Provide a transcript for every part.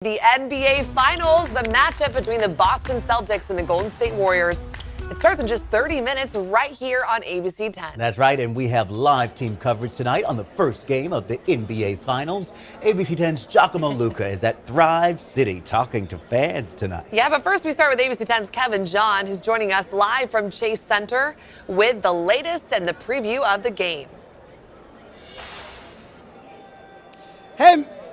The NBA Finals, the matchup between the Boston Celtics and the Golden State Warriors. It starts in just 30 minutes right here on ABC10. That's right, and we have live team coverage tonight on the first game of the NBA Finals. ABC10's Giacomo Luca is at Thrive City talking to fans tonight. Yeah, but first we start with ABC10's Kevin John, who's joining us live from Chase Center with the latest and the preview of the game.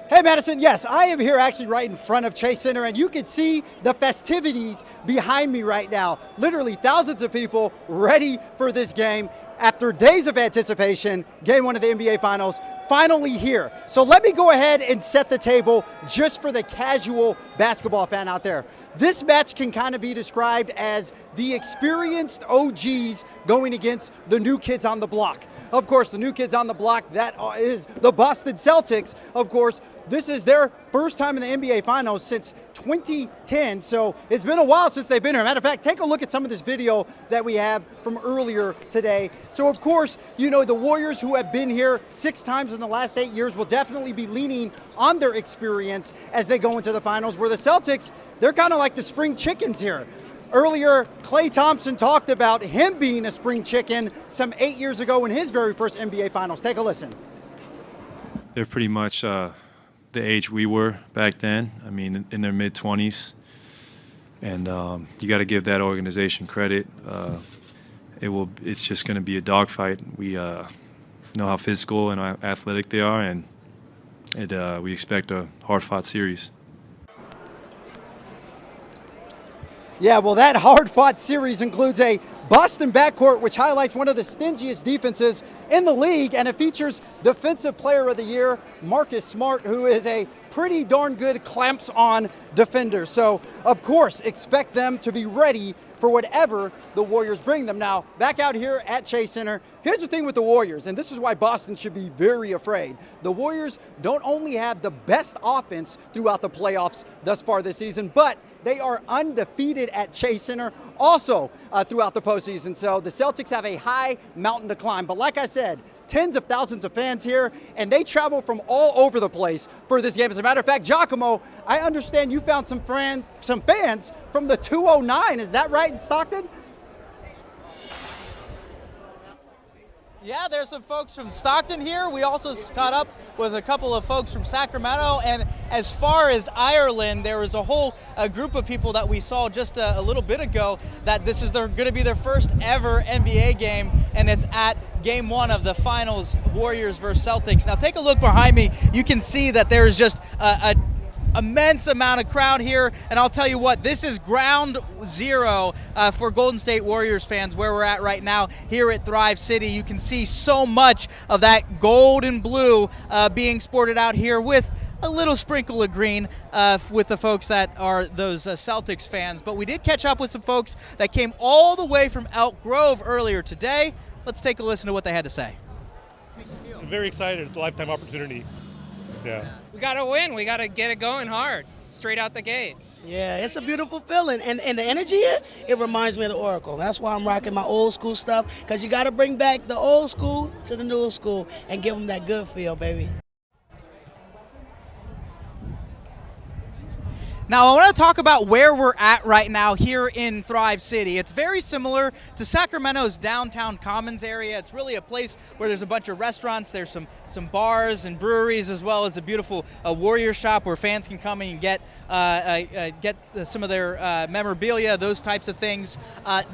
Hey Madison, yes, I am here actually right in front of Chase Center, and you can see the festivities behind me right now. Literally thousands of people ready for this game. After days of anticipation, game one of the NBA Finals finally here. So let me go ahead and set the table just for the casual basketball fan out there. This match can kind of be described as the experienced OGs going against the new kids on the block. Of course, the new kids on the block, that is the Boston Celtics. Of course, this is their first time in the NBA Finals since 2010, so it's been a while since they've been here. Matter of fact, take a look at some of this video that we have from earlier today. So of course, you know, the Warriors, who have been here 6 times in the last 8 years, will definitely be leaning on their experience as they go into the finals, where the Celtics, they're kind of like the spring chickens here. Earlier, Klay Thompson talked about him being a spring chicken some 8 years ago in his very first NBA Finals. Take a listen. They're pretty much the age we were back then. I mean, in their mid-20s. And you got to give that organization credit. It's just going to be a dogfight. We know how physical and athletic they are, and we expect a hard-fought series. Yeah, well, that hard-fought series includes a Boston backcourt, which highlights one of the stingiest defenses in the league, and it features Defensive Player of the Year, Marcus Smart, who is a pretty darn good clamps-on defender. So, of course, expect them to be ready for whatever the Warriors bring them. Now, back out here at Chase Center, here's the thing with the Warriors, and this is why Boston should be very afraid. The Warriors don't only have the best offense throughout the playoffs thus far this season, but they are undefeated at Chase Center also throughout the postseason. So the Celtics have a high mountain to climb. But like I said, tens of thousands of fans here, and they travel from all over the place for this game. As a matter of fact, Giacomo, I understand you found some fans from the 209. Is that right, in Stockton? Yeah, there's some folks from Stockton here. We also caught up with a couple of folks from Sacramento. And as far as Ireland, there was a whole group of people that we saw just a little bit ago that this is going to be their first ever NBA game, and it's at game one of the finals, Warriors versus Celtics. Now take a look behind me. You can see that there is just a immense amount of crowd here, and I'll tell you what, this is ground zero for Golden State Warriors fans where we're at right now here at Thrive City. You can see so much of that gold and blue being sported out here with a little sprinkle of green with the folks that are those Celtics fans. But we did catch up with some folks that came all the way from Elk Grove earlier today. Let's take a listen to what they had to say. I'm very excited. It's a lifetime opportunity. Yeah. We got to win. We got to get it going hard, straight out the gate. Yeah, it's a beautiful feeling. And the energy here, it reminds me of the Oracle. That's why I'm rocking my old school stuff, because you got to bring back the old school to the new school and give them that good feel, baby. Now, I want to talk about where we're at right now here in Thrive City. It's very similar to Sacramento's downtown Commons area. It's really a place where there's a bunch of restaurants. There's some bars and breweries, as well as a beautiful Warrior shop where fans can come in and get some of their memorabilia, those types of things.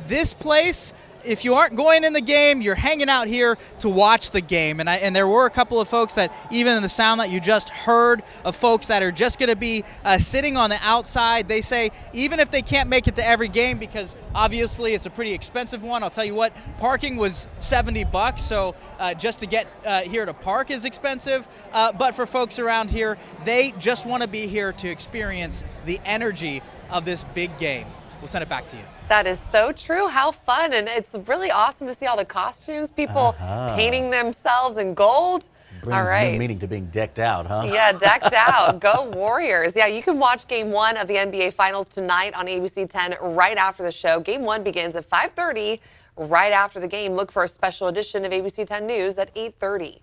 This place, if you aren't going in the game, you're hanging out here to watch the game. And there were a couple of folks that, even in the sound that you just heard, of folks that are just going to be sitting on the outside. They say even if they can't make it to every game, because obviously it's a pretty expensive one. I'll tell you what, parking was $70, so just to get here to park is expensive. But for folks around here, they just want to be here to experience the energy of this big game. We'll send it back to you. That is so true. How fun. And it's really awesome to see all the costumes, people painting themselves in gold. Brings all right. new meaning to being decked out, huh? Yeah, decked out. Go Warriors. Yeah, you can watch game one of the NBA Finals tonight on ABC10 right after the show. Game one begins at 5:30 right after the game. Look for a special edition of ABC10 News at 8:30.